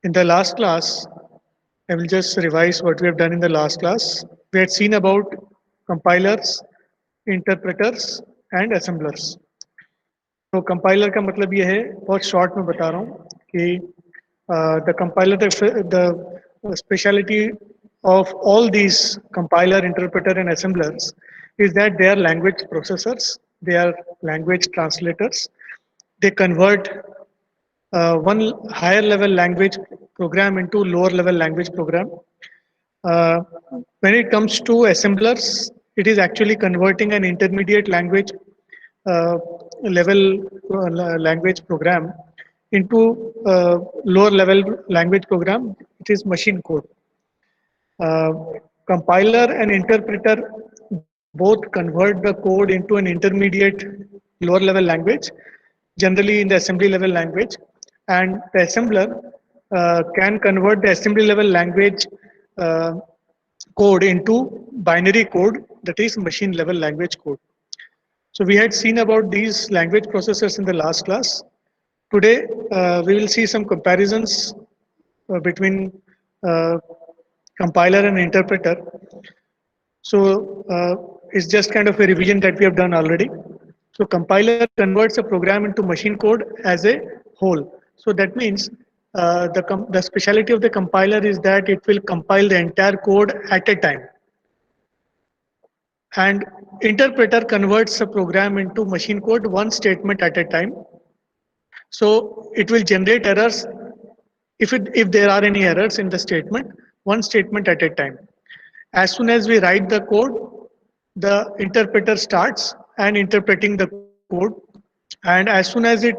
In the last class, I will just revise what we have done in the last class. We had seen about compilers, interpreters and assemblers. तो compiler का मतलब ये है, बहुत short में बता रहा हूँ कि the compiler the speciality of all these compiler, interpreter and assemblers is that they are language processors, they are language translators. They convert one higher level language program into lower level language program. Uh, when it comes to assemblers, it is actually converting an intermediate language uh, level language program into lower level language program. It is machine code. Uh, Compiler and interpreter both convert the code into an intermediate lower level language, generally in the assembly level language, and the assembler can convert the assembly level language uh, code into binary code, that is machine level language code. So we had seen about these language processors in the last class. Today we will see some comparisons between uh, compiler and interpreter. So it's just kind of a revision that we have done already. So compiler converts a program into machine code as a whole. So that means the speciality of the compiler is that it will compile the entire code at a time. And interpreter converts a program into machine code one statement at a time. So it will generate errors if there are any errors in the statement, one statement at a time. As soon as we write the code, the interpreter starts and interpreting the code. And as soon as it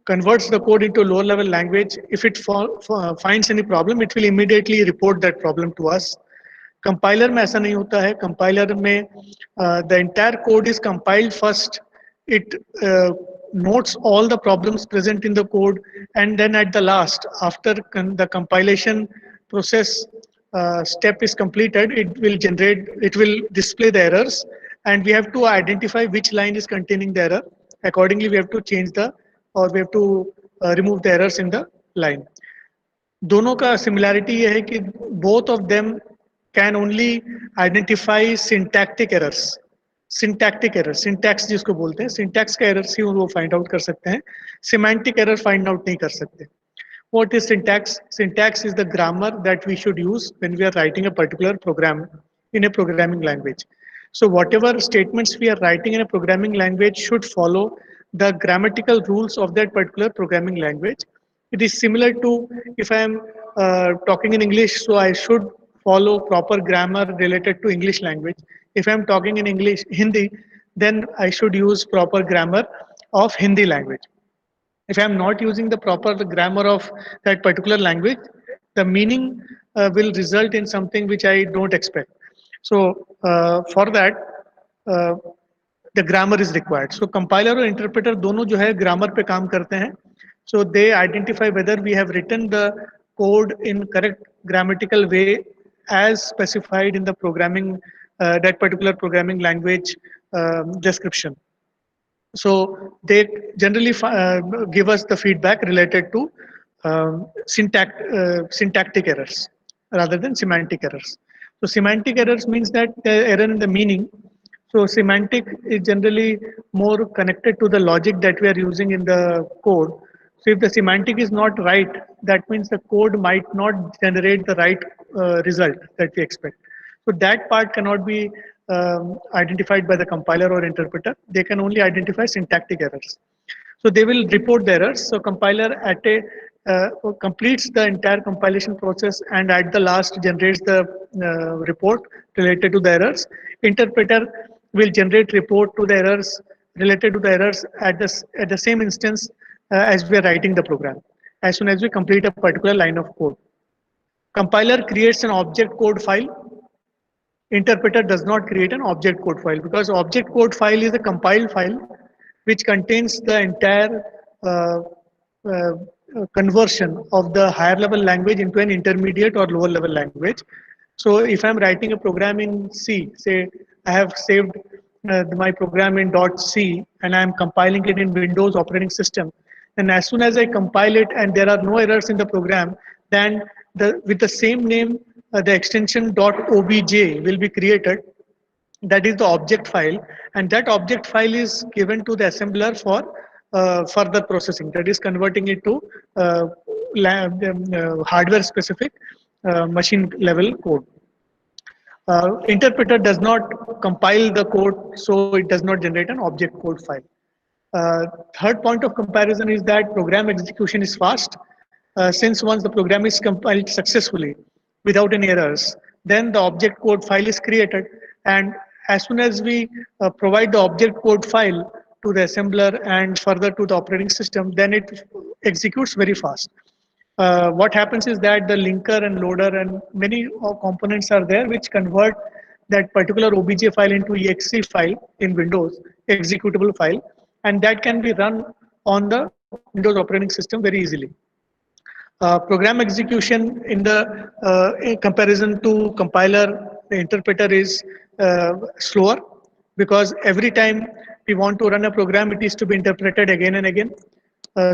converts the code into lower level language, if it finds any problem, it will immediately report that problem to us. Compiler में ऐसा नहीं होता है. Compiler में the entire code is compiled first. It notes all the problems present in the code, and then at the last, after the compilation process step is completed, it will display the errors, and we have to identify which line is containing the error. Accordingly, we have to change we have to remove the errors in the line. दोनों का similarity ये है कि both of them can only identify syntactic errors. Syntactic error, syntax जिसको बोलते हैं, syntax का errors ही वो find out कर सकते हैं, semantic error find out नहीं कर सकते. What is syntax? Syntax is the grammar that we should use when we are writing a particular program in a programming language. So whatever statements we are writing in a programming language should follow the grammatical rules of that particular programming language. It is similar to if I am talking in English, so I should follow proper grammar related to English language. If I am talking in Hindi, then I should use proper grammar of Hindi language. If I'm not using the proper grammar of that particular language, the meaning will result in something which I don't expect. So for that, uh, the grammar is required. So compiler और interpreter दोनों जो है grammar पे काम करते हैं. So they identify whether we have written the code in correct grammatical way as specified in the programming that particular programming language description. So they generally give us the feedback related to syntactic errors rather than semantic errors. So semantic errors means that the error in the meaning. So semantic is generally more connected to the logic that we are using in the code. So if the semantic is not right, that means the code might not generate the right result that we expect. So that part cannot be identified by the compiler or interpreter. They can only identify syntactic errors. So they will report the errors. So compiler completes the entire compilation process and at the last generates the report related to the errors. Interpreter will generate report to the errors related to the errors at the same instance as we are writing the program. As soon as we complete a particular line of code, compiler creates an object code file. Interpreter does not create an object code file because object code file is a compiled file which contains the entire uh, conversion of the higher level language into an intermediate or lower level language. So if I'm writing a program in C, say I have saved my program in .c and I'm compiling it in Windows operating system, and as soon as I compile it and there are no errors in the program, then with the same name, the extension .obj will be created. That is the object file, and that object file is given to the assembler for further processing. That is converting it to hardware specific machine level code. Interpreter does not compile the code, so it does not generate an object code file. Third point of comparison is that program execution is fast. Since once the program is compiled successfully without any errors, then the object code file is created. And as soon as we provide the object code file to the assembler and further to the operating system, then it executes very fast. What happens is that the linker and loader and many components are there which convert that particular obj file into exe file in Windows, executable file, and that can be run on the Windows operating system very easily. Program execution in comparison to compiler, the interpreter is slower, because every time we want to run a program, it is to be interpreted again and again.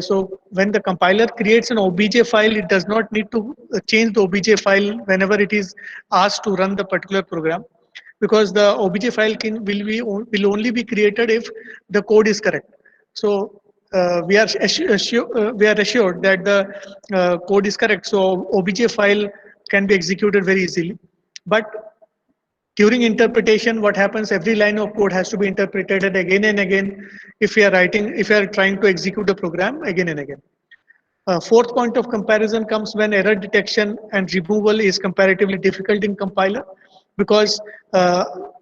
So when the compiler creates an obj file, it does not need to change the obj file whenever it is asked to run the particular program, because the obj file will only be created if the code is correct. So we are assured that the code is correct. So obj file can be executed very easily. But during interpretation, what happens? Every line of code has to be interpreted again and again if we are trying to execute the program again and again. Fourth point of comparison comes when error detection and removal is comparatively difficult in compiler, because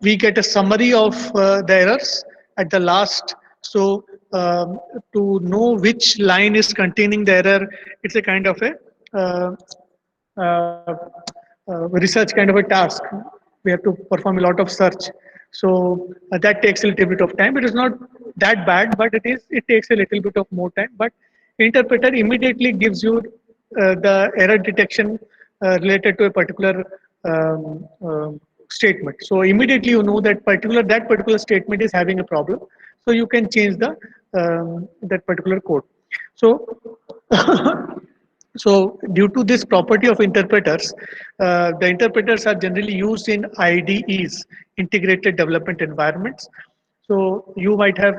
we get a summary of the errors at the last. So to know which line is containing the error, it's a kind of a uh, research kind of a task. We have to perform a lot of search. So that takes a little bit of time. It is not that bad, but it takes a little bit of more time. But interpreter immediately gives you the error detection related to a particular statement. So immediately you know that particular statement is having a problem. So you can change the that particular code. So so due to this property of interpreters, the interpreters are generally used in IDEs, integrated development environments. So you might have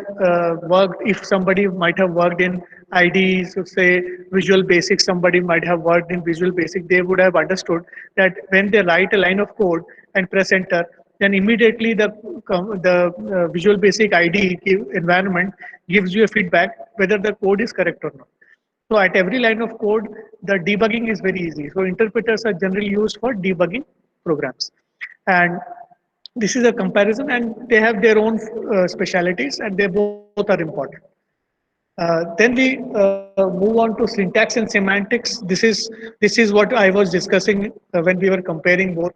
worked, if somebody might have worked in IDEs, so say Visual Basic, somebody might have worked in Visual Basic, they would have understood that when they write a line of code and press enter, then immediately the Visual Basic IDE environment gives you a feedback whether the code is correct or not. So at every line of code, the debugging is very easy. So interpreters are generally used for debugging programs. And this is a comparison, and they have their own specialities, and they both are important. Then we move on to syntax and semantics. This is what I was discussing when we were comparing both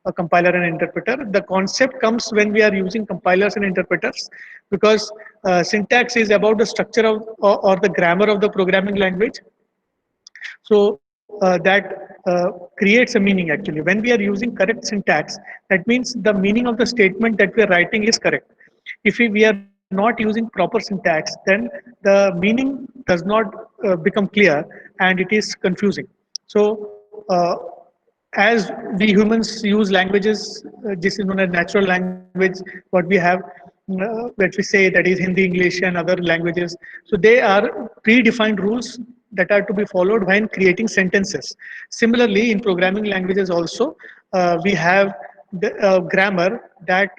a compiler and interpreter. The concept comes when we are using compilers and interpreters, because syntax is about the structure of or the grammar of the programming language. So that creates a meaning actually. When we are using correct syntax, that means the meaning of the statement that we are writing is correct. If we are not using proper syntax, then the meaning does not become clear and it is confusing. So as we humans use languages, this is known as natural language, what we have, that we say that is Hindi, English, and other languages. So they are predefined rules that are to be followed when creating sentences. Similarly, in programming languages also, we have the grammar that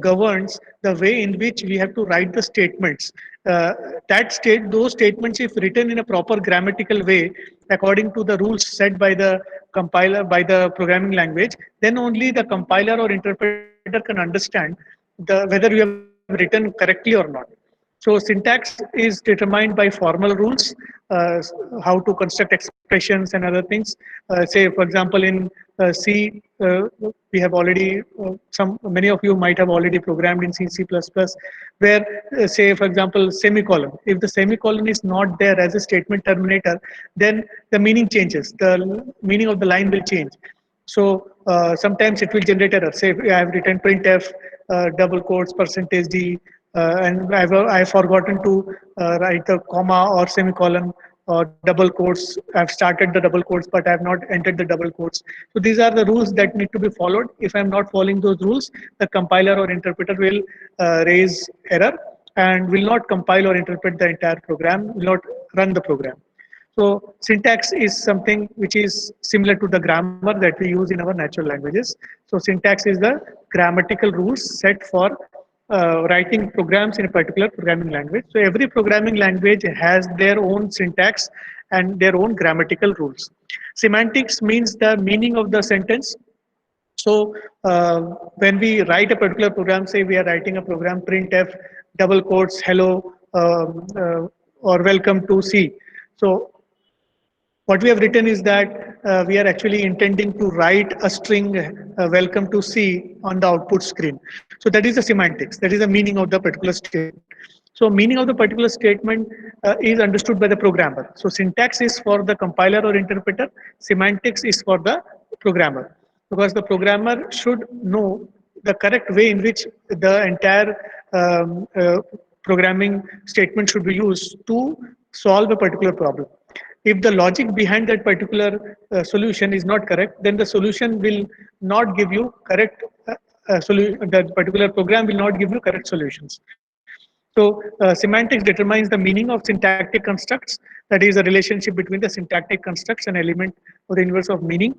governs the way in which we have to write the statements. Those statements, if written in a proper grammatical way, according to the rules set by the compiler, by the programming language, then only the compiler or interpreter can understand whether you have written correctly or not. So syntax is determined by formal rules, how to construct expressions and other things. Say, for example, in C, we have already, many of you might have already programmed in C, C++, where, say, for example, semicolon. If the semicolon is not there as a statement terminator, then the meaning changes. The meaning of the line will change. So sometimes it will generate error. Say I have written printf, double quotes, %d, and I've forgotten to write the comma or semicolon or double quotes. I've started the double quotes, but I have not entered the double quotes. So these are the rules that need to be followed. If I'm not following those rules, the compiler or interpreter will raise error and will not compile or interpret the entire program, will not run the program. So syntax is something which is similar to the grammar that we use in our natural languages. So syntax is the grammatical rules set for writing programs in a particular programming language. So every programming language has their own syntax and their own grammatical rules. Semantics means the meaning of the sentence. So when we write a particular program, say we are writing a program printf double quotes hello or welcome to C. So what we have written is that we are actually intending to write a string welcome to C on the output screen. So that is the semantics, that is the meaning of the particular statement. So meaning of the particular statement is understood by the programmer. So syntax is for the compiler or interpreter, semantics is for the programmer, because the programmer should know the correct way in which the entire programming statement should be used to solve a particular problem. If the logic behind that particular solution is not correct, then the solution will not give you correct solution. That particular program will not give you correct solutions. So semantics determines the meaning of syntactic constructs. That is a relationship between the syntactic constructs and element or the inverse of meaning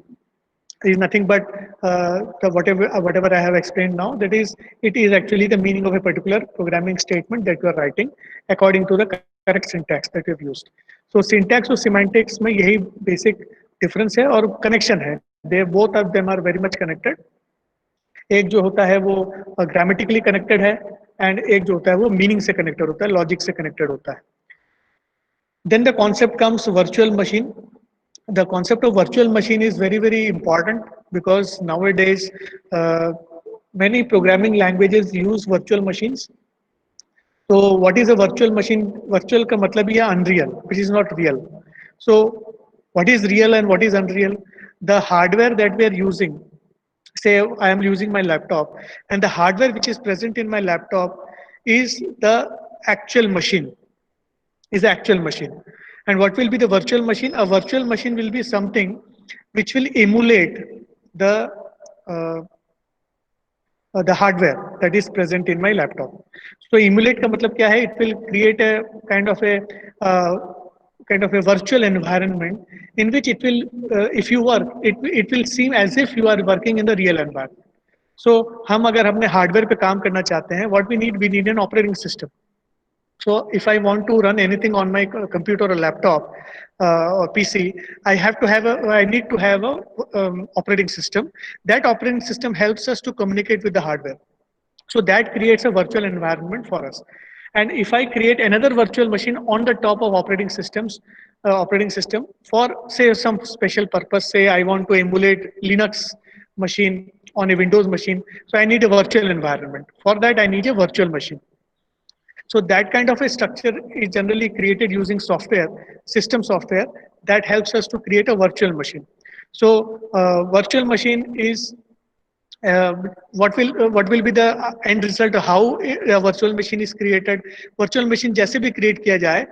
is nothing but whatever I have explained now. That is, it is actually the meaning of a particular programming statement that you are writing according to the correct syntax that you have used. So syntax और semantics में यही basic difference है और connection है. They both of them are very much connected. एक जो होता है वो ग्रामेटिकली कनेक्टेड है एंड एक जो होता है वो मीनिंग से कनेक्टेड होता है, लॉजिक से कनेक्टेड होता है. Then the concept comes virtual machine. The concept of virtual machine is very, very important because nowadays many programming languages use virtual machines. So what is a virtual machine? Virtual का मतलब ये unreal, which is not real. So what is real and what is unreal? The hardware that we are using, say I am using my laptop, and the hardware which is present in my laptop is the actual machine, is the actual machine. And what will be the virtual machine? A virtual machine will be something which will emulate the uh, the hardware that is present in my laptop. So emulate का मतलब क्या है? It will create a uh, kind of a virtual environment in which it will, if you work, it will seem as if you are working in the real environment. So हम अगर अपने hardware पे काम करना चाहते हैं, what we need an operating system. So if I want to run anything on my computer or laptop or PC, I need to have a operating system. That operating system helps us to communicate with the hardware. So that creates a virtual environment for us. And if I create another virtual machine on the top of operating system for say some special purpose, say I want to emulate Linux machine on a Windows machine, so I need a virtual environment. For that, I need a virtual machine. So that kind of a structure is generally created using software, system software that helps us to create a virtual machine. So virtual machine is what will be the end result of how a virtual machine is created. Virtual machine जैसे भी create किया जाए,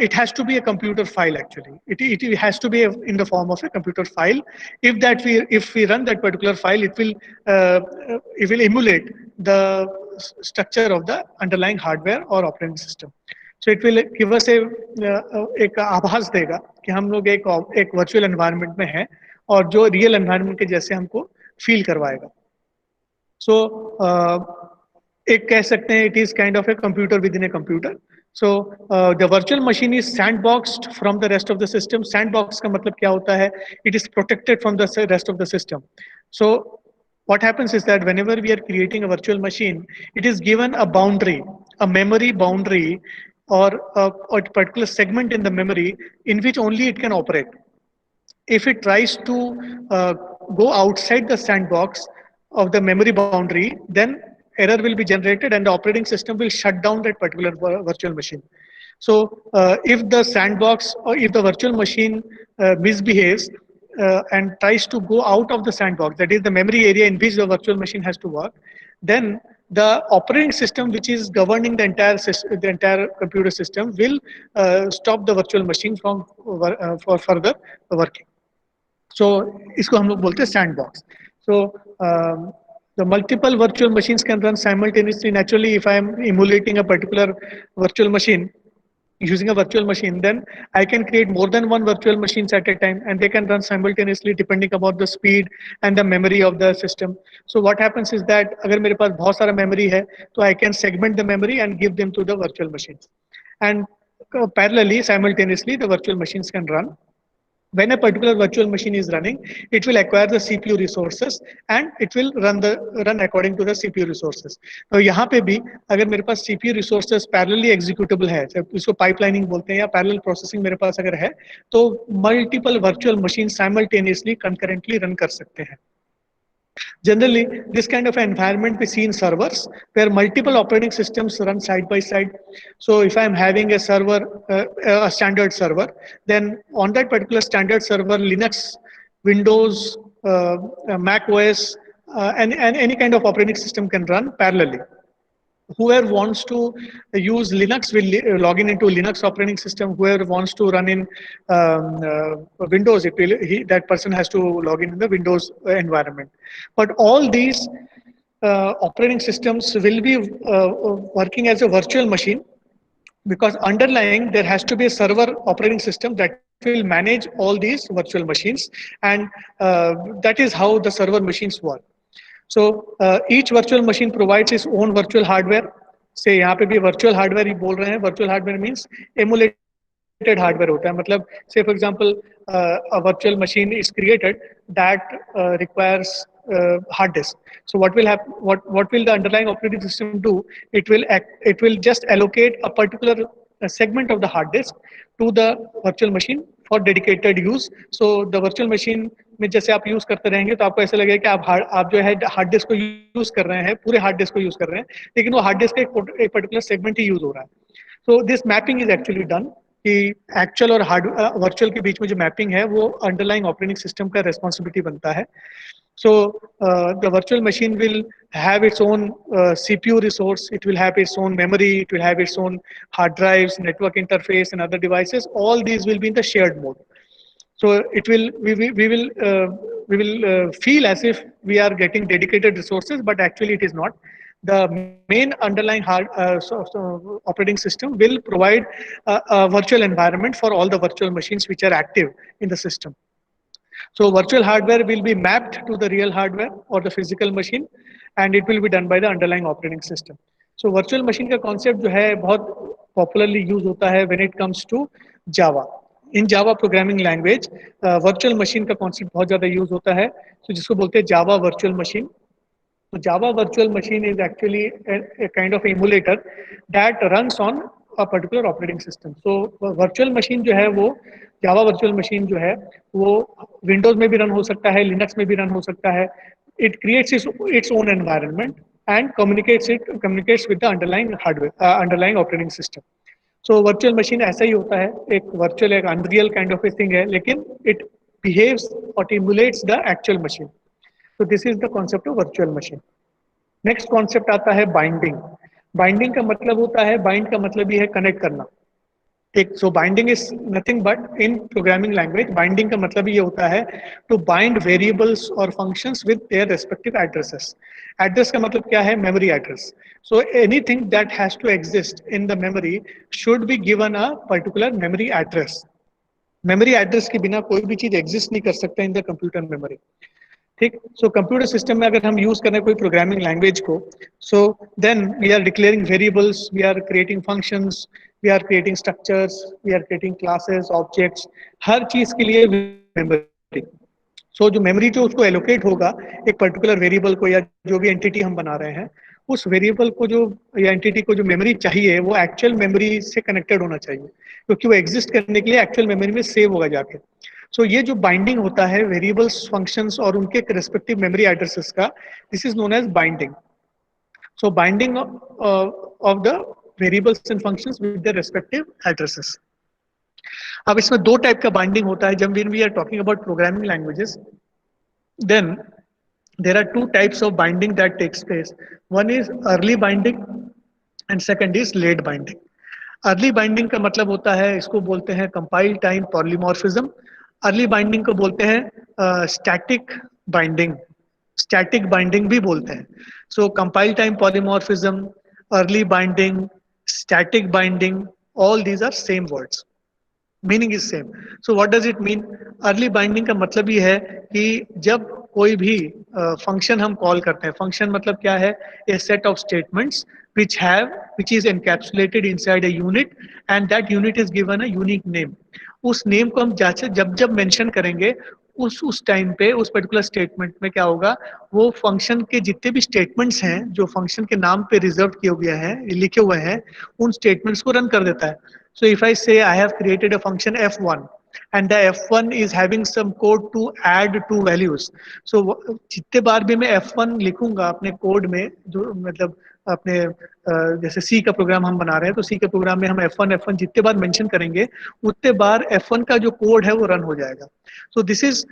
it has to be a computer file actually. It has to be in the form of a computer file. If we run that particular file, it will emulate the structure of the underlying hardware or operating system. So it will give us एक आभास देगा कि हम लोग एक virtual environment में हैं और जो real environment के जैसे हमको feel करवाएगा. So एक कह सकते हैं it is kind of a computer within a computer. So the virtual machine is sandboxed from the rest of the system. Sandbox का मतलब क्या होता है? It is protected from the rest of the system. So what happens is that whenever we are creating a virtual machine, it is given a boundary, a memory boundary, or a particular segment in the memory in which only it can operate. If it tries to go outside the sandbox of the memory boundary, then error will be generated and the operating system will shut down that particular virtual machine. So if the sandbox or if the virtual machine misbehaves and tries to go out of the sandbox, that is the memory area in which the virtual machine has to work, then the operating system which is governing the entire the entire computer system will stop the virtual machine from for further working. So इसको हम लोग बोलते हैं sandbox. So the multiple virtual machines can run simultaneously. Naturally, if I am emulating a particular virtual machine using a virtual machine, then I can create more than one virtual machines at a time, and they can run simultaneously depending about the speed and the memory of the system. So what happens is that अगर मेरे पास बहुत सारा memory है, तो I can segment the memory and give them to the virtual machines, and parallelly, simultaneously, the virtual machines can run. When a particular virtual machine is running, it will acquire the CPU resources and it will run according to the CPU resources. तो यहाँ पे भी अगर मेरे पास CPU resources parallelly executable है, इसको pipelining बोलते हैं या parallel processing मेरे पास अगर है, तो multiple virtual machines simultaneously concurrently run कर सकते हैं. Generally, this kind of environment we see in servers where multiple operating systems run side by side. So if I'm having a server, a standard server, then on that particular standard server, Linux, Windows, Mac OS, and any kind of operating system can run parallelly. Whoever wants to use Linux will log in into Linux operating system. Whoever wants to run in Windows, that person has to log in the Windows environment. But all these operating systems will be working as a virtual machine, because underlying there has to be a server operating system that will manage all these virtual machines, and that is how the server machines work. So each virtual machine provides its own virtual hardware. Say यहाँ पे भी virtual hardware ही बोल रहे हैं. Virtual hardware means emulated hardware होता है. मतलब say for example a virtual machine is created that requires hard disk. So what will happen? What will the underlying operating system do? It will just allocate a particular segment of the hard disk to the virtual machine for dedicated use. So the virtual machine में जैसे आप use करते रहेंगे तो आपको ऐसा लगेगा कि आप जो है हार्ड डिस्क को यूज कर रहे हैं, पूरे हार्ड डिस्क को यूज कर रहे हैं, लेकिन वो हार्ड डिस्क का एक पर्टिकुलर सेगमेंट ही यूज हो रहा है. So this mapping is actually done कि एक्चुअल और वर्चुअल के बीच में जो मैपिंग है वो अंडरलाइंग ऑपरेटिंग सिस्टम का रेस्पॉन्सिबिलिटी बनता है. So the virtual machine will have its own CPU resource, it will have its own memory, it will have its own hard drives, network interface, and other devices. All these will be in the shared mode. So it will we will feel as if we are getting dedicated resources, but actually it is not. The main underlying operating system will provide a virtual environment for all the virtual machines which are active in the system. So virtual hardware will be mapped to the real hardware or the physical machine, and it will be done by the underlying operating system. So virtual machine का concept जो है बहुत popularly use होता है when it comes to Java. In Java programming language, virtual machine का concept बहुत ज़्यादा use होता है. So जिसको बोलते हैं Java virtual machine. So Java virtual machine is actually a kind of emulator that runs on a particular operating system. So virtual machine जो है वो Java virtual machine जो है वो Windows में भी रन हो सकता है, Linux में भी रन हो सकता है. It creates its own environment and communicates with the underlying hardware, underlying operating system. So virtual machine ऐसा ही होता है, एक virtual एक unreal kind of a thing है, लेकिन it behaves or emulates the actual machine. So this is the concept of virtual machine. Next concept आता है binding. Binding का मतलब होता है, bind का मतलब ही है connect करना. So binding is nothing but in programming language, binding का मतलब ये होता है to bind variables or functions with their respective addresses. Address का मतलब क्या है? Memory address. So anything that has to exist in the memory should be given a particular memory address. Memory address के बिना कोई भी चीज exist नहीं कर सकता in the computer memory. ठीक. So कंप्यूटर सिस्टम में अगर हम यूज कर रहे हैं कोई प्रोग्रामिंग लैंग्वेज को, so then we are declaring variables, we are creating functions, we are creating structures, we are creating classes, objects. हर चीज के लिए मेमोरी. So जो मेमोरी जो उसको एलोकेट होगा एक पर्टिकुलर वेरिएबल को या जो भी एंटिटी हम बना रहे हैं, उस वेरिएबल को जो या एंटिटी को जो मेमोरी चाहिए वो एक्चुअल मेमोरी से कनेक्टेड होना चाहिए, क्योंकि वो एग्जिस्ट करने के लिए एक्चुअल मेमोरी में सेव होगा जाके. सो ये जो बाइंडिंग होता है वेरिएबल्स, फंक्शंस और उनके रेस्पेक्टिव मेमोरी एड्रेसेस का, this is known as binding. So binding of the variables and functions with the respective addresses. अब इसमें दो टाइप का बाइंडिंग होता है. जब we are talking about programming languages, then there are two types of binding that takes place. One is early binding and second is late binding. Early binding का मतलब होता है, इसको बोलते हैं compile time polymorphism. Early binding को बोलते हैं स्टैटिक बाइंडिंग. स्टैटिक बाइंडिंग भी बोलते हैं. So compile time polymorphism, early binding, static binding, all these are same words. Meaning is same. So what does it mean? Early binding का मतलब ये है कि जब कोई भी फंक्शन हम कॉल करते हैं, फंक्शन मतलब क्या है? A set of statements which have which is encapsulated inside a unit and that unit is given a unique name. उस नेम को हम जब जब मेंशन करेंगे उस टाइम पे उस पर्टिकुलर स्टेटमेंट में क्या होगा, वो फंक्शन के जितने भी स्टेटमेंट्स हैं जो फंक्शन के नाम पे रिजर्व किए हुए हैं, लिखे हुए हैं, उन स्टेटमेंट्स को रन कर देता है. So if I say I have created a function f1 and the f1 is having some code to add two values. So जितने बार भी मैं f1 लिखूंगा अपने कोड में, जो मतलब अपने जैसे सी का प्रोग्राम हम बना रहे हैं तो सी के प्रोग्राम में हम f1 जितने बार मेंशन करेंगे उतने बार f1 का जो कोड है वो रन हो जाएगा. So this is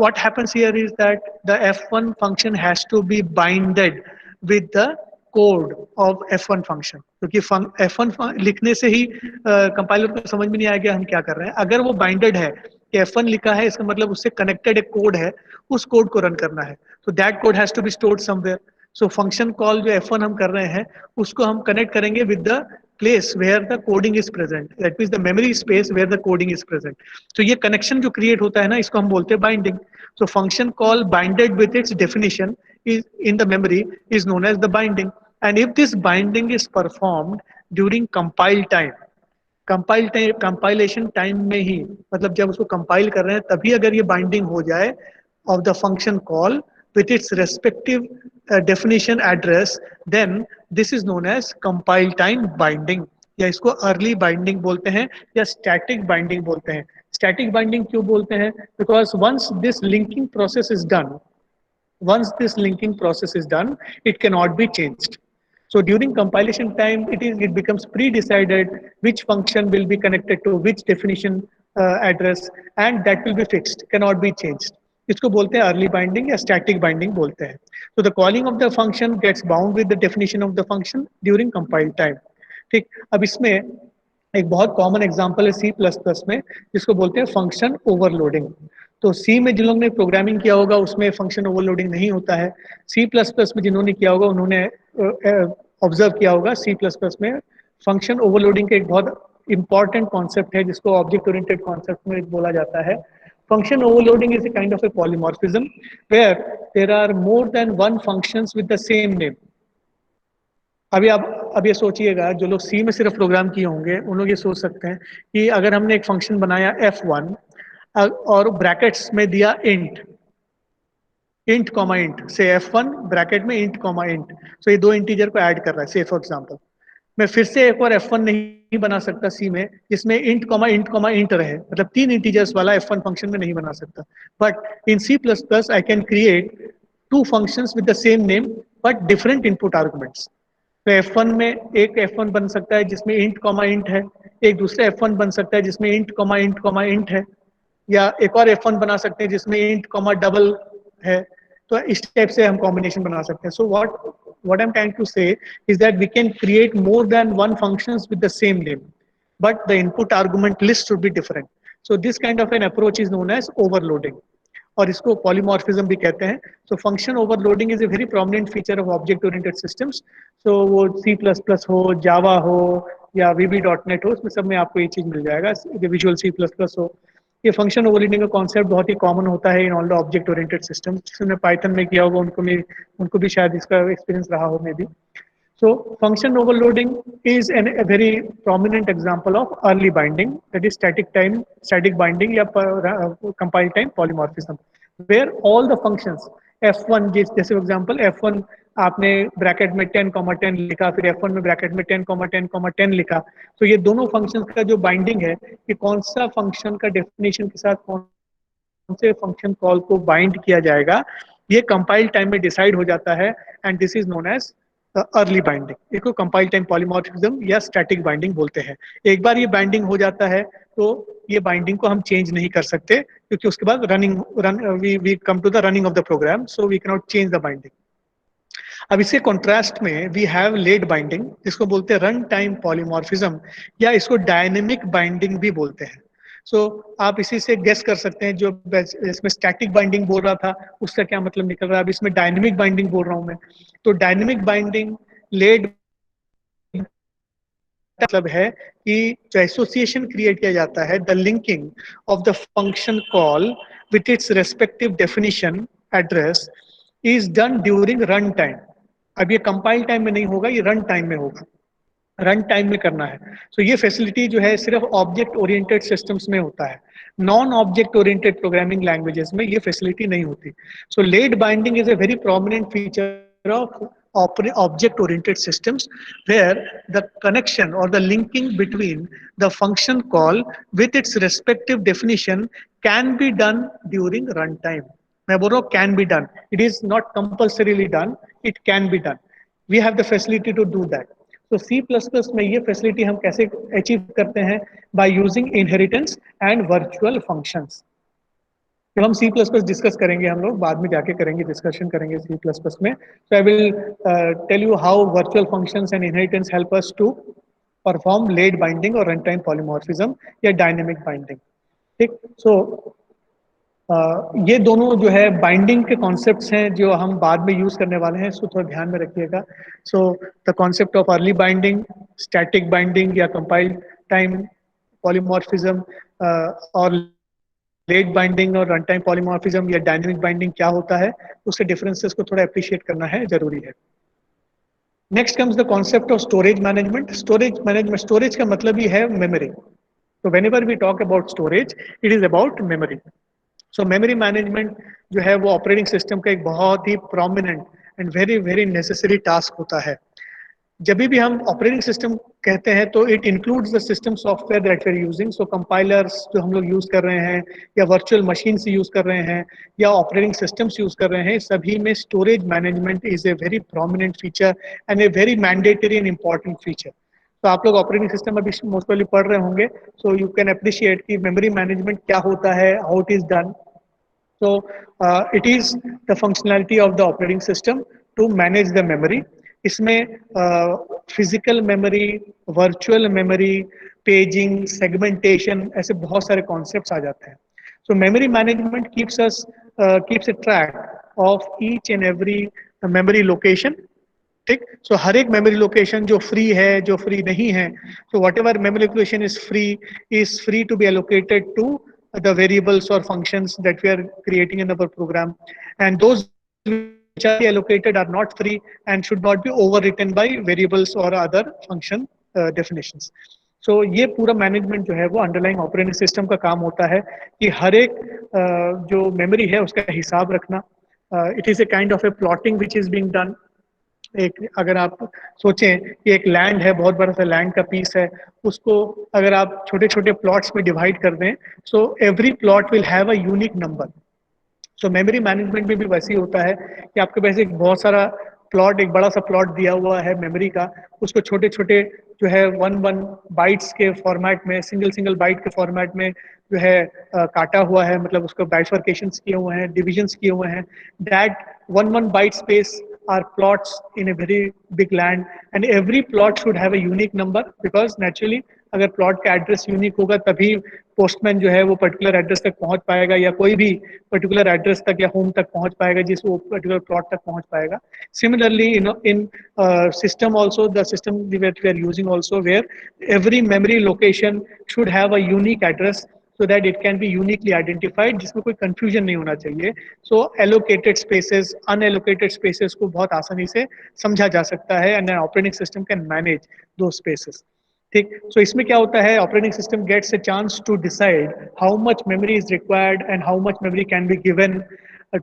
what happens here is that the f1 function has to be binded with the code of f1 function. क्योंकि f1 लिखने से ही कंपाइलर को समझ में नहीं आएगा हम क्या कर रहे हैं. अगर वो बाइंडेड है कि f1 लिखा है, इसका मतलब उससे कनेक्टेड एक कोड है, उस कोड को रन करना है. तो that code has to be stored somewhere. So function call जो f1 हम कर रहे हैं उसको हम कनेक्ट करेंगे with the place where the coding is present, that means the memory space where the coding is present. तो ये कनेक्शन जो क्रिएट होता है ना, इसको हम बोलते हैं binding. So function call binded with its definition is in the memory is known as the binding. And if this binding is performed during compile time, compilation time में ही, मतलब जब उसको कंपाइल कर रहे हैं तभी अगर ये बाइंडिंग हो जाए of the function call with its respective definition address, then this is known as compile time binding. या इसको अर्ली बाइंडिंग बोलते हैं या स्टैटिक बाइंडिंग बोलते हैं. स्टैटिक बाइंडिंग क्यों बोलते हैं? Because once this linking process is done, once this linking process is done, it cannot be changed. So during compilation time, it becomes pre-decided which function will be connected to which definition address, and that will be fixed, cannot be changed. इसको बोलते हैं early binding या static binding बोलते हैं. So the calling of the function gets bound with the definition of the function during compile time. ठीक. अब इसमें एक बहुत कॉमन एग्जांपल है सी प्लस प्लस में, जिसको बोलते हैं फंक्शन ओवरलोडिंग. तो सी में जिन लोगों ने प्रोग्रामिंग किया होगा उसमें फंक्शन ओवरलोडिंग नहीं होता है. सी प्लस प्लस में जिन्होंने किया होगा उन्होंने ऑब्जर्व किया होगा सी प्लस प्लस में फंक्शन ओवरलोडिंग का एक बहुत इंपॉर्टेंट कॉन्सेप्ट है जिसको ऑब्जेक्ट ओरिएंटेड कॉन्सेप्ट में बोला जाता है. Function overloading is a kind of a polymorphism where there are more than one functions with the same name. अभी आप अब ये सोचिएगा, जो लोग सी में सिर्फ प्रोग्राम किए होंगे उन लोग ये सोच सकते हैं कि अगर हमने एक फंक्शन बनाया f1 और ब्रैकेट्स में दिया इंट कॉमा इंट, से f1 ब्रैकेट में इंट कॉमा इंट, सो ये दो इंटीजर को ऐड कर रहा है से फॉर एग्जांपल. मैं फिर से एक और f1 नहीं बना सकता सी में जिसमें इंट कॉमा इंट रहे, मतलब तीन इंटीजर्स वाला f1 फंक्शन में नहीं बना सकता. But in C plus plus I can create two functions with the same name but different input arguments. तो f1 में एक f1 बन सकता है जिसमें इंट कॉमा इंट है, एक दूसरा f1 बन सकता है जिसमें इंट कॉमा इंट है, या एक और f1 बना सकते हैं जिसमें इंट कॉमा डबल है. तो इस टाइप से हम कॉम्बिनेशन बना सकते हैं. सो what I'm trying to say is that we can create more than one functions with the same name, but the input argument list should be different. So this kind of an approach is known as overloading, और इसको polymorphism भी कहते हैं. So function overloading is a very prominent feature of object oriented systems. So वो C plus plus हो, जावा हो या VB.NET हो, उसमें सब में आपको ये चीज़ मिल जाएगा. विजुअल सी प्लस प्लस हो, ये फंक्शन ओवरलोडिंग का कॉन्सेप्ट बहुत ही कॉमन होता है in all the object oriented system. जिसने पाइथन में किया होगा उनको भी शायद इसका एक्सपीरियंस रहा हो may be. So function overloading is a very prominent example of early binding, that is static binding या compile time polymorphism, where all the functions f1, जैसे example f1 आपने ब्रैकेट में 10,10 लिखा, फिर f1 में ब्रैकेट में 10,10,10 लिखा. तो ये दोनों फंक्शंस का जो बाइंडिंग है कि कौन सा फंक्शन का डेफिनेशन के साथ कौन से फंक्शन कॉल को बाइंड किया जाएगा, ये कंपाइल टाइम में डिसाइड हो जाता है. And this is known as early binding, इसको कंपाइल टाइम पॉलीमॉर्फिज्म या स्टैटिक बाइंडिंग बोलते हैं। एक बार ये बाइंडिंग हो जाता है तो ये बाइंडिंग को हम चेंज नहीं कर सकते, क्योंकि उसके बाद we come to the running of the program, so we can not change the binding. अब इसके कॉन्ट्रास्ट में वी हैव लेट बाइंडिंग, जिसको बोलते हैं रन टाइम पॉलीमॉर्फिज्म, या इसको डायनेमिक बाइंडिंग भी बोलते हैं। सो आप इसी से गेस कर सकते हैं, जो इसमें स्टैटिक बाइंडिंग बोल रहा था उसका क्या मतलब निकल रहा है, अब इसमें डायनेमिक बाइंडिंग बोल रहा हूं मैं। तो डायनेमिक बाइंडिंग लेट मतलब है कि जो एसोसिएशन क्रिएट किया जाता है, the linking of the function call with its respective definition address is done during run time. अब ये कंपाइल टाइम में नहीं होगा, ये रन टाइम में होगा, रन टाइम में करना है। सो ये फैसिलिटी जो है सिर्फ ऑब्जेक्ट ओरिएंटेड सिस्टम्स में होता है, non object oriented programming languages में ये फैसिलिटी नहीं होती। So let binding is a very prominent feature of object oriented systems, where the connection or the linking between the function call with its respective definition can be done during runtime. मैं बोल रहा हूँ can be done, it is not compulsorily done, it can be done, we have the facility to do that. तो C++ में ये facility हम कैसे achieve करते हैं, by using inheritance and virtual functions. जब हम C++ डिस्कस करेंगे, हम लोग बाद में जाके करेंगे, डिस्कशन करेंगे C++ में, so I will tell you how virtual functions and inheritance help us to perform late binding और runtime polymorphism या dynamic binding। ठीक, so ये दोनों जो है बाइंडिंग के कॉन्सेप्ट्स हैं जो हम बाद में यूज करने वाले हैं, इसको थोड़ा ध्यान में रखिएगा। So the concept of early binding, static binding या कंपाइल टाइम पॉलीमॉर्फिज्म, और लेट बाइंडिंग और रन टाइम पॉलीमॉर्फिज्म या डायनेमिक बाइंडिंग क्या होता है, उसके डिफरेंसेस को थोड़ा अप्रिशिएट करना है, जरूरी है। Next comes the concept of storage management. Storage का मतलब ही है मेमोरी। तो whenever we talk about storage, it is about memory. So memory management जो है वो ऑपरेटिंग सिस्टम का एक बहुत ही prominent and very very necessary task होता है। जब भी हम ऑपरेटिंग सिस्टम कहते हैं तो it includes the system software that we are using. So compilers जो हम लोग यूज कर रहे हैं, या वर्चुअल मशीन से यूज कर रहे हैं, या ऑपरेटिंग सिस्टम्स यूज कर रहे हैं, सभी में storage management is a very prominent feature and a very mandatory and important feature. तो आप लोग ऑपरेटिंग सिस्टम अभी मोस्ट प्रोबेबली पढ़ रहे होंगे, सो यू कैन अप्रिशिएट कि मेमोरी मैनेजमेंट क्या होता है, how it is done. So it is the functionality of the operating system to manage the memory. इसमें physical memory, virtual memory, paging, segmentation, ऐसे बहुत सारे कॉन्सेप्ट्स आ जाते हैं। So memory management keeps a track of each and every memory location. ठीक, so हर एक memory location जो फ्री है, जो फ्री नहीं है, so whatever memory location is free to be allocated to the variables or functions that we are creating in our program, and those which are allocated are not free and should not be overwritten by variables or other function definitions. So ये पूरा management जो है वो underlying operating system का काम होता है कि हर एक जो मेमोरी है उसका हिसाब रखना। It is a kind of A plotting which is being done. एक अगर आप सोचें कि एक लैंड है, बहुत बड़ा सा लैंड का पीस है, उसको अगर आप छोटे छोटे प्लॉट्स में डिवाइड कर दें, so every plot will have a unique number. So memory management में भी वैसे ही होता है कि आपके पास एक बहुत सारा प्लॉट, एक बड़ा सा प्लॉट दिया हुआ है मेमोरी का, उसको छोटे छोटे जो है वन वन बाइट्स के फॉर्मेट में, सिंगल सिंगल बाइट के फॉर्मेट में जो है काटा हुआ है, मतलब उसको बाइफर्केशन किए हुए हैं, डिविजन्स किए हुए हैं। That one one byte space are plots in a very big land, and every plot should have a unique number, because naturally अगर प्लॉट का एड्रेस यूनिक होगा तभी पोस्टमैन जो है वो पर्टिकुलर एड्रेस तक पहुंच पाएगा, या कोई भी पर्टिकुलर एड्रेस तक या होम तक पहुंच पाएगा जिस वो पर्टिकुलर प्लॉट तक पहुंच पाएगा। Similarly in system also, the system that we are using also, where every memory location should have a unique address so that it can be uniquely identified, जिसमें कोई confusion नहीं होना चाहिए। So allocated spaces, unallocated spaces को बहुत आसानी से समझा जा सकता है, and an operating system can manage those spaces। ठीक, सो इसमें क्या होता है, operating system gets a chance to decide how much memory is required and how much memory can be given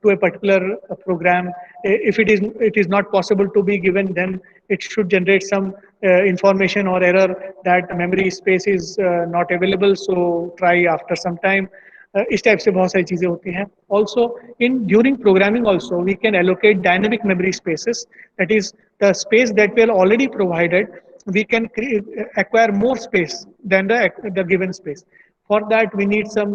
to a particular program. If it is not possible to be given, then it should generate some information or error that memory space is not available, so try after some time. इस type से बहुत सारी चीजें होती हैं. Also in during programming also we can allocate dynamic memory spaces, that is the space that we are already provided, we can acquire more space than the given space. For that we need some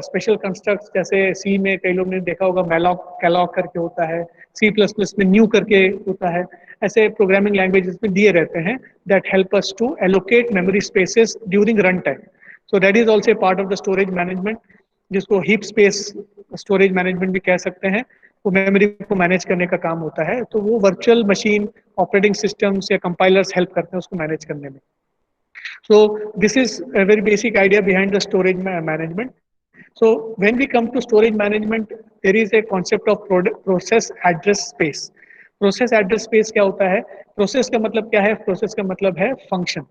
special constructs, जैसे C में कई लोग ने देखा होगा malloc calloc करके होता है, C++ में new करके होता है, ऐसे प्रोग्रामिंग लैंग्वेजेस में दिए रहते हैं that help us to allocate memory spaces during runtime. So that is also a part of the storage management, जिसको हीप स्पेस स्टोरेज मैनेजमेंट भी कह सकते हैं. वो मेमोरी को मैनेज करने का काम होता है, तो वो वर्चुअल मशीन ऑपरेटिंग सिस्टम्स या कंपाइलर्स हेल्प करते हैं उसको मैनेज करने में. So this is a very basic idea behind the storage management. So when we come to storage management, there is a concept of process address space. Process address space क्या होता है? Process का मतलब क्या है? Process का मतलब है function.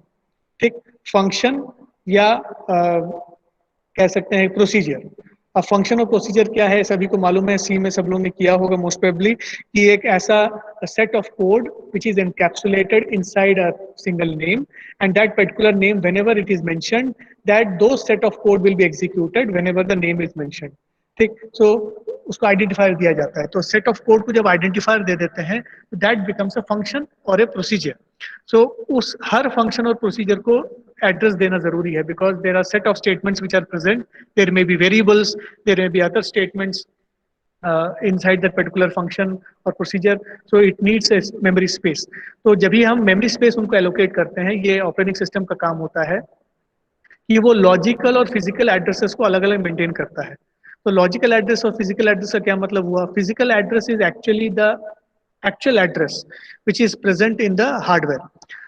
ठीक, फंक्शन या कह सकते हैं प्रोसीजर. अब फंक्शन और प्रोसीजर क्या है, सभी को मालूम है, सी में सब लोगों ने किया होगा मोस्ट प्रोबेबली, कि एक ऐसा set of code which is encapsulated inside a single name, and that particular name whenever it is mentioned, that those set of code will be executed whenever the name is mentioned. ठीक, so उसको identifier दिया जाता है. तो set of code को जब identifier दे देते हैं, तो दैट बिकम्स अ फंक्शन और ए प्रोसीजर. सो उस हर फंक्शन और प्रोसीजर को एड्रेस देना जरूरी है, because there are set of statements which are present, there may be variables, there may be other statements inside that particular function or procedure, so it needs a memory space. तो जब भी हम memory space उनको allocate करते हैं, ये operating system का काम होता है कि वो लॉजिकल और फिजिकल एड्रेसेस को अलग अलग मेंटेन करता है. तो लॉजिकल एड्रेस और फिजिकल एड्रेस का क्या मतलब हुआ? Physical address is actually the actual address which is present in the hardware.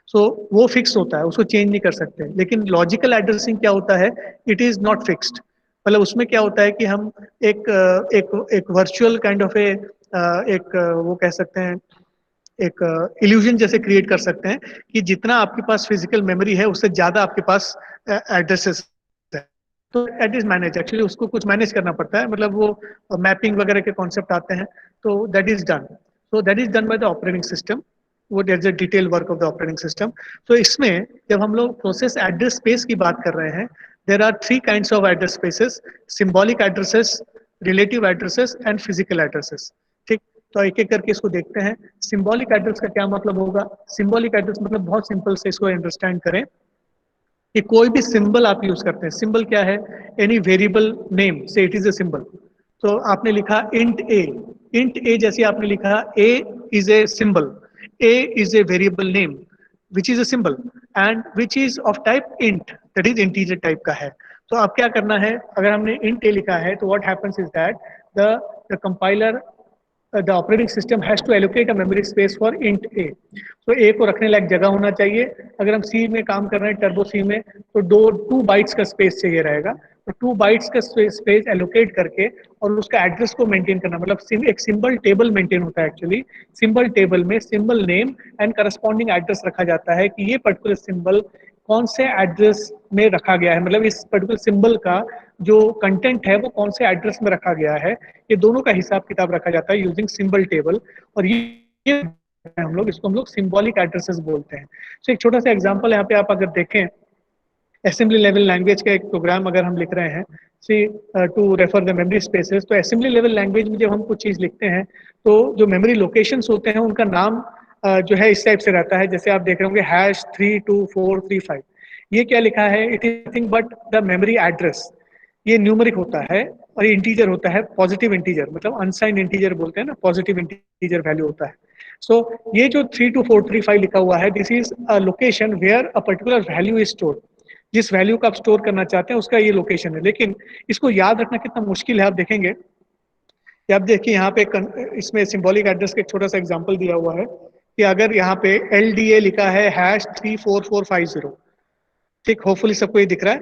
So वो फिक्स होता है, उसको चेंज नहीं कर सकते. लेकिन लॉजिकल एड्रेसिंग क्या होता है? It is not fixed. मतलब उसमें क्या होता है कि हम एक वर्चुअल काइंड ऑफ ए एक वो कह सकते हैं एक इल्यूजन जैसे क्रिएट कर सकते हैं कि जितना आपके पास फिजिकल मेमोरी है उससे ज्यादा आपके पास एड्रेसेस है. तो एट इज मैनेज, एक्चुअली उसको कुछ मैनेज करना पड़ता है, मतलब वो मैपिंग वगैरह के कॉन्सेप्ट आते हैं, तो that is done. So that is done by the operating system. वो that is a detail work of the operating system. तो इसमें जब हम लोग प्रोसेस एड्रेस स्पेस की बात कर रहे हैं, there are three kinds of address spaces: symbolic addresses, relative addresses and physical addresses. ठीक, तो एक एक करके इसको देखते हैं. सिंबॉलिक एड्रेस का क्या मतलब होगा? सिंबॉलिक एड्रेस मतलब बहुत सिंपल से इसको अंडरस्टैंड करें कि कोई भी सिंबल आप यूज करते हैं. सिंबल क्या है? एनी वेरिएबल नेम से इट इज अ सिंबल. तो आपने लिखा इंट ए, इंट ए जैसे आपने लिखा, A is a symbol, A is a variable name which is a symbol and which is of type int, that is integer type का है. तो अब क्या करना है? अगर हमने इंट ए लिखा है तो what happens is that the compiler, the operating system has to allocate a memory space for int a. तो a को रखने लायक जगह होना चाहिए. अगर हम C में काम कर रहे हैं, टर्बो C में, तो 2 बाइट्स का स्पेस चाहिए रहेगा. तो 2 बाइट्स का स्पेस एलोकेट करके और उसका एड्रेस को मेंटेन करना, मतलब एक सिंबल टेबल मेंटेन होता है. एक्चुअली सिंबल टेबल में symbol name and corresponding address रखा जाता है कि ये पर्टिकुलर सिंबल कौन से एड्रेस में रखा गया है, मतलब इस पर्टिकुलर सिंबल का जो कंटेंट है वो कौन से एड्रेस में रखा गया है. ये दोनों का हिसाब किताब रखा जाता है यूजिंग सिंबल टेबल, और ये हम लोग सिंबॉलिक एड्रेसेस बोलते हैं. तो एक छोटा सा एग्जांपल यहाँ पे आप अगर देखें, असेंबली लेवल लैंग्वेज का एक प्रोग्राम अगर हम लिख रहे हैं, see to refer the memory spaces, तो असेंबली लेवल लैंग्वेज में जब हम कुछ चीज लिखते हैं तो जो मेमोरी लोकेशंस होते हैं उनका नाम जो है इस टाइप से रहता है. जैसे आप देख रहे होंगे #32435, ये क्या लिखा है? It is nothing but the memory address. ये न्यूमेरिक होता है और ये इंटीजर होता है, पॉजिटिव इंटीजर, मतलब अनसाइंड इंटीजर बोलते हैं ना, पॉजिटिव इंटीजर वैल्यू होता है. सो ये जो 32435 लिखा हुआ है, this is a location where a particular value is stored. जिस वैल्यू का आप स्टोर करना चाहते हैं उसका ये लोकेशन है. लेकिन इसको याद रखना कितना मुश्किल है आप देखेंगे कि आप देखिए यहाँ पे इसमें सिंबॉलिक एड्रेस का एक छोटा सा एग्जांपल दिया हुआ है कि अगर यहाँ पे LDA लिखा है #34450, ठीक, होपफुली सबको ये दिख रहा है.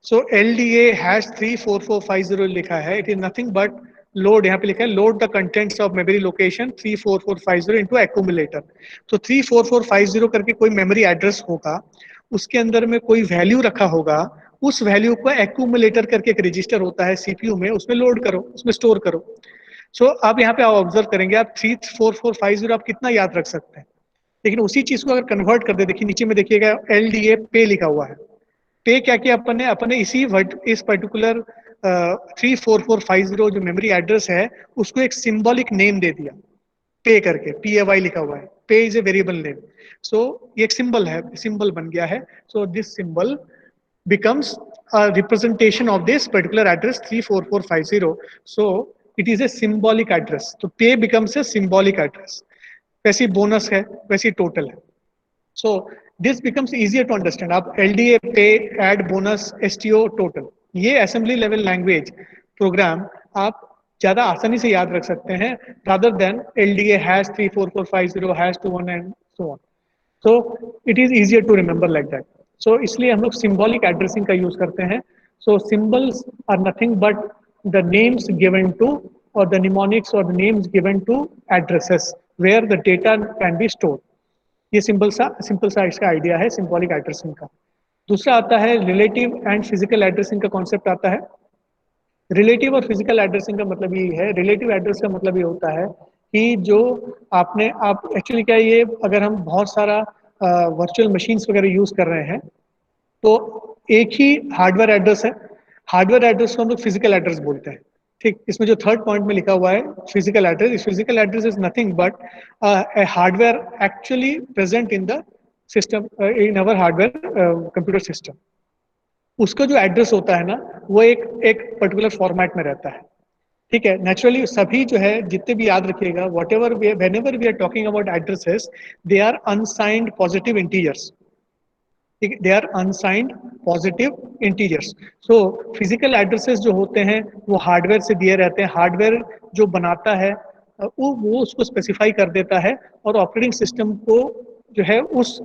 सो LDA #34450 लिखा है, it is nothing but load, यहाँ पे लिखा है load the contents of memory location 34450 into accumulator. तो 34450 करके कोई मेमोरी एड्रेस होगा, उसके अंदर में कोई वैल्यू रखा होगा, उस वैल्यू को एक्यूमुलेटर करके एक रजिस्टर होता है सीपीयू में, उसमें लोड करो, उसमें स्टोर करो. सो अब यहाँ पे आप ऑब्जर्व करेंगे, आप 34450 आप कितना याद रख सकते हैं. लेकिन उसी चीज को अगर कन्वर्ट कर दे, देखिए नीचे में देखिएगा LDA पे लिखा हुआ है. पे क्या किया अपन ने इसी इस पर्टिकुलर 34450 जो मेमोरी एड्रेस है उसको एक सिंबॉलिक नेम दे दिया, पे करके, PAY लिखा हुआ है, पे इज ए वेरिएबल नेम। सो ये एक सिंबल है, सिंबल बन गया है। So this symbol becomes a representation of this particular address 34450. So it is a symbolic address. So pay becomes a symbolic address. वैसी बोनस है, वैसी टोटल है। So this becomes easier to understand. आप LDA, pay, add, bonus, STO, total, ये assembly level language program आप ज्यादा आसानी से याद रख सकते हैं rather than LDA hash 34450 hash 21 and so on. So it is easier to remember like that. So इसलिए हम लोग सिंबॉलिक एड्रेसिंग का यूज करते हैं। So symbols are nothing but the names given to और द निमोनिक्स और the names given to addresses where the data can be stored. ये simple सा इसका आइडिया है सिंबॉलिक एड्रेसिंग का। दूसरा आता है रिलेटिव एंड फिजिकल एड्रेसिंग का कॉन्सेप्ट आता है। रिलेटिव और फिजिकल एड्रेसिंग का मतलब ये है, रिलेटिव एड्रेस का मतलब ये होता है कि जो आप एक्चुअली क्या है, ये अगर हम बहुत सारा वर्चुअल मशीन्स वगैरह यूज कर रहे हैं तो एक ही हार्डवेयर एड्रेस है, हार्डवेयर एड्रेस को हम लोग फिजिकल एड्रेस बोलते हैं। ठीक, इसमें जो थर्ड पॉइंट में लिखा हुआ है physical address, physical address is nothing but A hardware actually present in the system, in our hardware computer system. उसका जो एड्रेस होता है ना वो एक पर्टिकुलर फॉर्मेट में रहता है। ठीक है, नेचुरली सभी जो है जितने भी याद रखिएगा, whatever whenever we are talking about addresses, they are unsigned positive integers. They are unsigned positive integers. So physical addresses जो होते हैं वो हार्डवेयर से दिए रहते हैं, हार्डवेयर जो बनाता है वो उसको स्पेसिफाई कर देता है और ऑपरेटिंग सिस्टम को जो है उस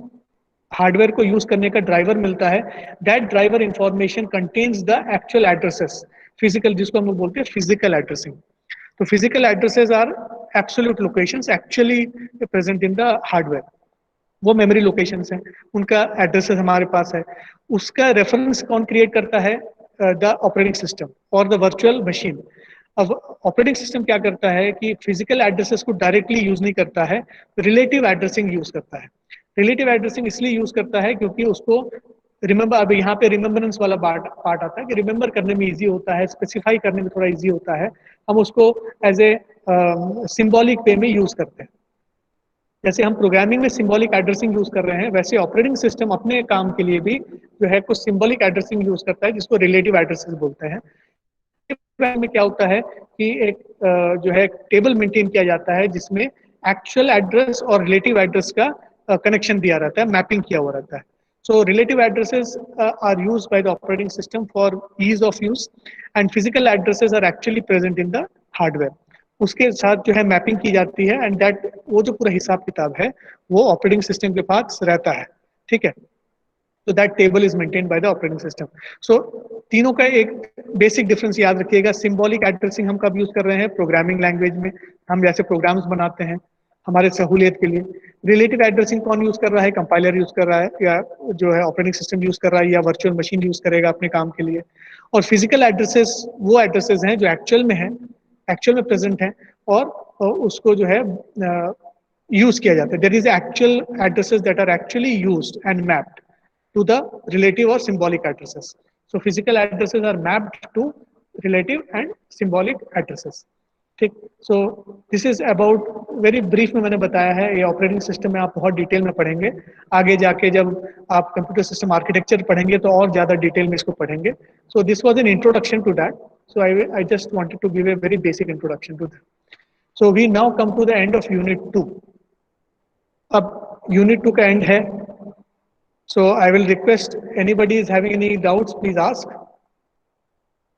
हार्डवेयर को यूज करने का ड्राइवर मिलता है। That driver information contains the actual addresses, physical, जिसको हम लोग बोलते हैं फिजिकल एड्रेसिंग। तो physical addresses are absolute locations actually present in the hardware. वो मेमोरी लोकेशंस हैं, उनका एड्रेसेस हमारे पास है। उसका रेफरेंस कौन क्रिएट करता है? द ऑपरेटिंग सिस्टम और द वर्चुअल मशीन। अब ऑपरेटिंग सिस्टम क्या करता है कि फिजिकल एड्रेसेस को डायरेक्टली यूज नहीं करता है, रिलेटिव एड्रेसिंग यूज करता है। रिलेटिव एड्रेसिंग इसलिए यूज करता है क्योंकि उसको रिमेंबर, अब यहाँ पे रिमेम्बरेंस वाला पार्ट आता है कि रिमेंबर करने में इजी होता है, स्पेसिफाई करने में थोड़ा इजी होता है। हम उसको एज ए सिंबॉलिक वे में यूज करते हैं। जैसे हम प्रोग्रामिंग में सिंबॉलिक एड्रेसिंग यूज कर रहे हैं, वैसे ऑपरेटिंग सिस्टम अपने काम के लिए भी जो है कुछ सिंबॉलिक एड्रेसिंग यूज करता है जिसको रिलेटिव एड्रेसेस बोलते हैं। में क्या होता है कि एक जो है टेबल मेंटेन किया जाता है जिसमें एक्चुअल एड्रेस और रिलेटिव एड्रेस का कनेक्शन दिया रहता है, मैपिंग किया हुआ रहता है। So relative addresses are used by the operating system for ease of use and physical addresses are actually present in the hardware. उसके साथ जो है मैपिंग की जाती है एंड दैट वो जो पूरा हिसाब किताब है वो ऑपरेटिंग सिस्टम के पास रहता है। ठीक है, तो that table is maintained by the operating system. So तीनों का एक बेसिक डिफरेंस याद रखिएगा। सिंबॉलिक एड्रेसिंग हम कब यूज कर रहे हैं? प्रोग्रामिंग लैंग्वेज में, हम जैसे प्रोग्राम्स बनाते हैं हमारे सहूलियत के लिए। रिलेटिव एड्रेसिंग कौन यूज कर रहा है? कंपाइलर यूज कर रहा है, या जो है ऑपरेटिंग सिस्टम यूज कर रहा है, या वर्चुअल मशीन यूज करेगा अपने काम के लिए। और फिजिकल एड्रेसेस वो एड्रेसेस हैं जो एक्चुअल में है, एक्चुअल में प्रेजेंट है और उसको जो है यूज किया जाता है। There is actual addresses that are actually used and mapped to the relative or symbolic addresses. So physical addresses are mapped to relative and symbolic addresses. ठीक, so this is about, very brief में मैंने बताया है। ये operating system में आप बहुत detail में पढ़ेंगे, आगे जाके जब आप कंप्यूटर सिस्टम आर्किटेक्चर पढ़ेंगे तो और ज्यादा डिटेल में इसको पढ़ेंगे। So this was an introduction to that, so I just wanted to give a very basic introduction to that. So we now come to the end of unit 2। अब unit 2 का and है। So I will request anybody is having any doubts, please ask.